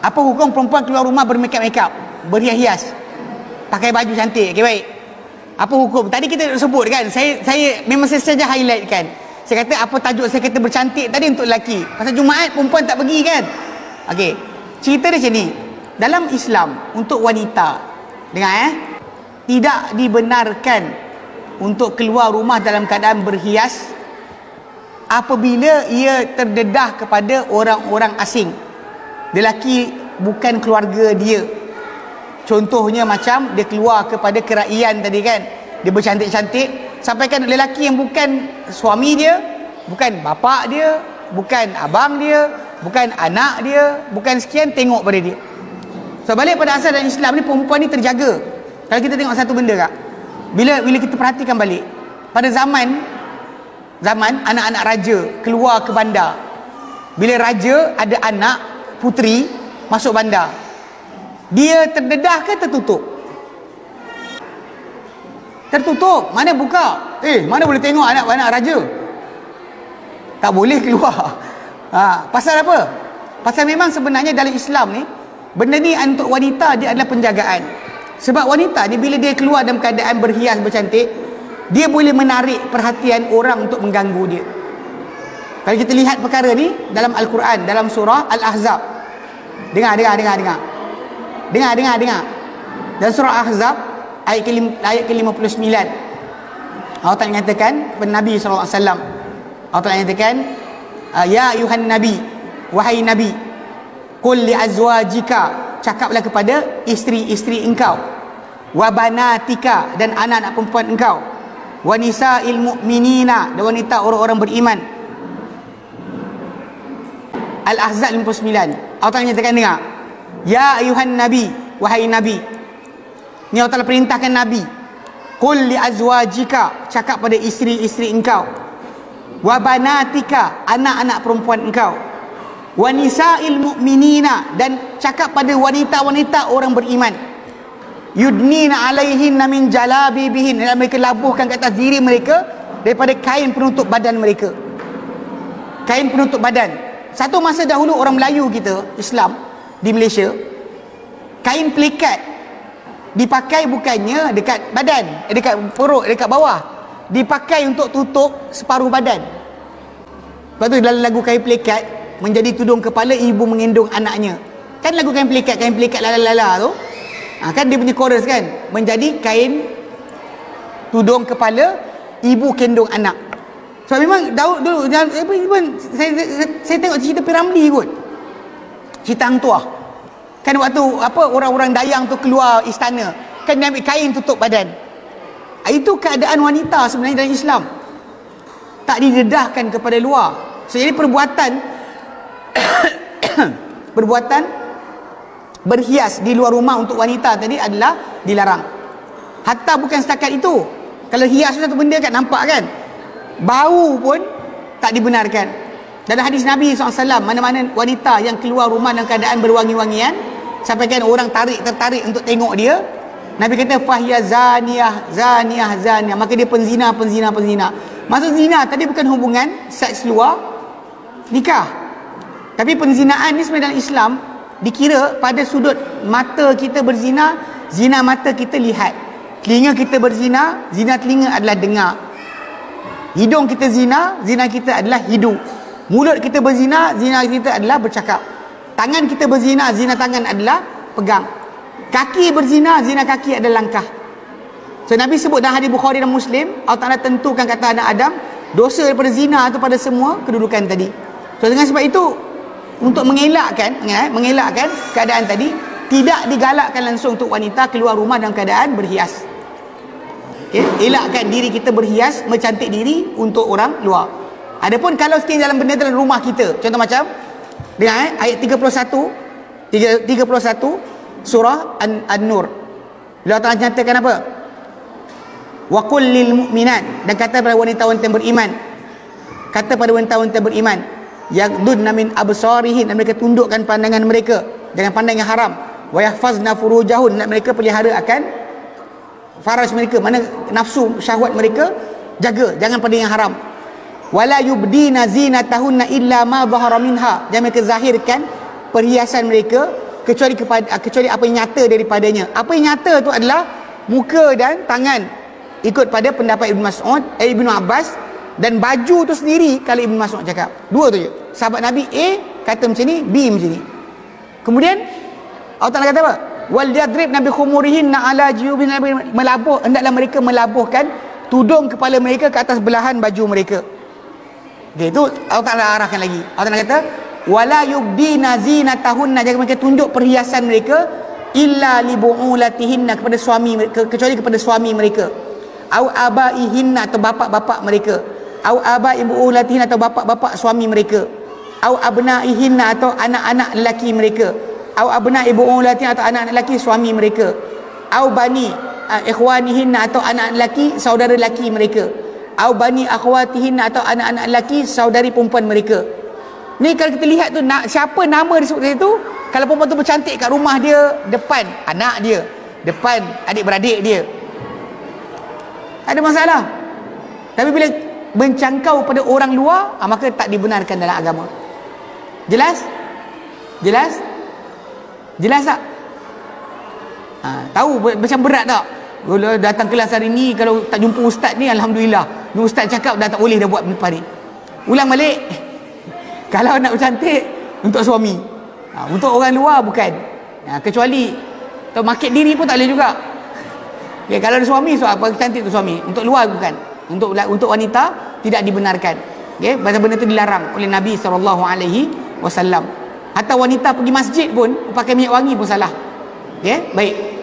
Apa hukum perempuan keluar rumah bermakeup, berhias-hias, pakai baju cantik? Okey, baik. Apa hukum? Tadi kita sebut kan, saya memang saya saja highlight kan. Saya kata apa tajuk saya kata bercantik tadi untuk lelaki. Pasal Jumaat perempuan tak pergi kan. Okey. Cerita dia macam ni. Dalam Islam untuk wanita, dengar tidak dibenarkan untuk keluar rumah dalam keadaan berhias apabila ia terdedah kepada orang-orang asing. Lelaki bukan keluarga dia. Contohnya macam dia keluar kepada kerajaan tadi kan, dia bercantik-cantik, sampaikan lelaki yang bukan suami dia, bukan bapa dia, bukan abang dia, bukan anak dia, bukan sekian, tengok pada dia. So balik pada asal dalam Islam ni, perempuan ni terjaga. Kalau kita tengok satu benda kak, bila kita perhatikan balik pada zaman anak-anak raja keluar ke bandar, bila raja ada anak puteri masuk bandar, dia terdedah ke tertutup? Tertutup. Mana buka? Mana boleh tengok anak-anak raja? Tak boleh keluar. Pasal apa? Pasal memang sebenarnya dalam Islam ni, benda ni untuk wanita dia adalah penjagaan. Sebab wanita ni bila dia keluar dalam keadaan berhias, bercantik, dia boleh menarik perhatian orang untuk mengganggu dia. Kalau kita lihat perkara ni dalam Al-Quran, dalam surah Al-Ahzab. Dengar. Dalam surah Ahzab ayat ke-59, Allah Ta'ala nyatakan kepada Nabi SAW, Allah Ta'ala nyatakan, ya ayuhan Nabi, wahai Nabi, qul li azwajika, cakaplah kepada isteri-isteri engkau, wa banatika, dan anak-anak perempuan engkau, wa nisa'il mu'minina, dan wanita orang-orang beriman. Al-Ahzab 59, Allah Ta'ala nyatakan, dengar, ya ayuhan Nabi, wahai Nabi. Ni Allah Ta'ala perintahkan Nabi, qul li azwajika, cakap pada isteri-isteri engkau, wa banatika, anak-anak perempuan engkau, wa nisa'il mu'minina, dan cakap pada wanita-wanita orang beriman, yudnina alaihinna min jalabibihin, dan mereka labuhkan ke atas diri mereka daripada kain penutup badan mereka. Kain penutup badan. Satu masa dahulu orang Melayu kita, Islam di Malaysia, kain pelikat dipakai bukannya dekat badan, dekat perut, dekat bawah, dipakai untuk tutup separuh badan. Lepas tu dalam lagu kain pelikat, menjadi tudung kepala ibu menggendong anaknya. Kan lagu kain pelikat lala-lala tu, kan dia punya chorus kan, menjadi kain tudung kepala ibu gendong anak. Sebab memang dulu saya tengok cerita Piramli kot, cerita Hang Tuah. Kan waktu orang-orang Dayang tu keluar istana, kan dia ambil kain tutup badan. Itu keadaan wanita sebenarnya dalam Islam, tak didedahkan kepada luar. So, jadi perbuatan berhias di luar rumah untuk wanita tadi adalah dilarang. Hatta bukan setakat itu, kalau hias satu benda kan nampak kan, bau pun tak dibenarkan. Dalam hadis Nabi SAW, mana-mana wanita yang keluar rumah dalam keadaan berwangi-wangian, sampaikan orang tertarik untuk tengok dia, Nabi kata fahya zaniyah, maka dia penzina. Maksud zina tadi bukan hubungan seks luar nikah, tapi penzinaan ni sebenarnya dalam Islam dikira pada sudut mata kita berzina, zina mata kita lihat. Telinga kita berzina, zina telinga adalah dengar. Hidung kita zina, zina kita adalah hidung. Mulut kita berzina, zina kita adalah bercakap. Tangan kita berzina, zina tangan adalah pegang. Kaki berzina, zina kaki adalah langkah. So Nabi sebut dalam hadis Bukhari dan Muslim, Allah Ta'ala tentukan kata anak Adam, dosa daripada zina itu pada semua kedudukan tadi. So dengan sebab itu, untuk mengelakkan keadaan tadi, tidak digalakkan langsung untuk wanita keluar rumah dalam keadaan berhias. Okay? Elakkan diri kita berhias, mencantik diri untuk orang luar. Adapun kalau sekiranya dalam benda dalam rumah kita, contoh macam dengan ayat 31 surah An-Nur, Allah Ta'ala nyatakan apa? Wa qul lil mu'minat, dan kata pada wanita-wanita yang beriman, yaghdudna min absarihin, dan mereka tundukkan pandangan mereka, jangan pandang yang haram. Wa yahfazna furujahun, dan mereka pelihara akan faraj mereka, mana nafsu syahwat mereka, jaga jangan pada yang haram. Wala yubdina zinatahunna illa ma dhahara minha, jangan mereka zahirkan perhiasan mereka kecuali apa yang nyata daripadanya. Apa yang nyata tu adalah muka dan tangan, ikut pada pendapat Ibnu Abbas. Dan baju tu sendiri, kalau Ibnu Mas'ud cakap dua tu je. Sahabat Nabi A kata macam ni, B macam ni. Kemudian Allah Ta'ala kata apa? Wal yadrib nabi khumurihinna ala jiyubin, melabuh, hendaklah mereka melabuhkan tudung kepala mereka ke atas belahan baju mereka. Okay, itu Allah Ta'ala arahkan lagi. Allah Ta'ala kata wala yubdina zinatahunna, jangan mereka tunjuk perhiasan mereka illa li bu'ulatihinna, kepada suami mereka, kecuali kepada suami mereka, au abaihinna, atau bapa-bapa mereka, au abai bu'ulatihinna, atau bapa-bapa suami mereka, au abnaihinna, atau anak-anak lelaki mereka, au abnai bu'ulatihinna, atau anak-anak lelaki suami mereka, au bani ikhwanihinna, atau anak lelaki saudara lelaki mereka, au bani akhwatihinna, atau anak-anak lelaki saudari perempuan mereka. Ni kalau kita lihat tu, siapa nama disebut situ, kalau perempuan tu bercantik kat rumah dia, depan anak dia, depan adik-beradik dia, ada masalah. Tapi bila mencangkau pada orang luar, maka tak dibenarkan dalam agama. Jelas? Jelas? Jelas tak? Tahu macam berat tak? Kalau datang kelas hari ni, kalau tak jumpa ustaz ni, alhamdulillah, ni ustaz cakap dah tak boleh dah buat lepas ni. Ulang balik. Kalau nak bercantik untuk suami, untuk orang luar bukan. Kecuali market diri pun tak boleh juga. Okay, kalau ada suami, so apa cantik tu suami, untuk luar bukan. Untuk wanita tidak dibenarkan. Okay, benda itu dilarang oleh Nabi SAW. Hatta wanita pergi masjid pun pakai minyak wangi pun salah. Okay, baik.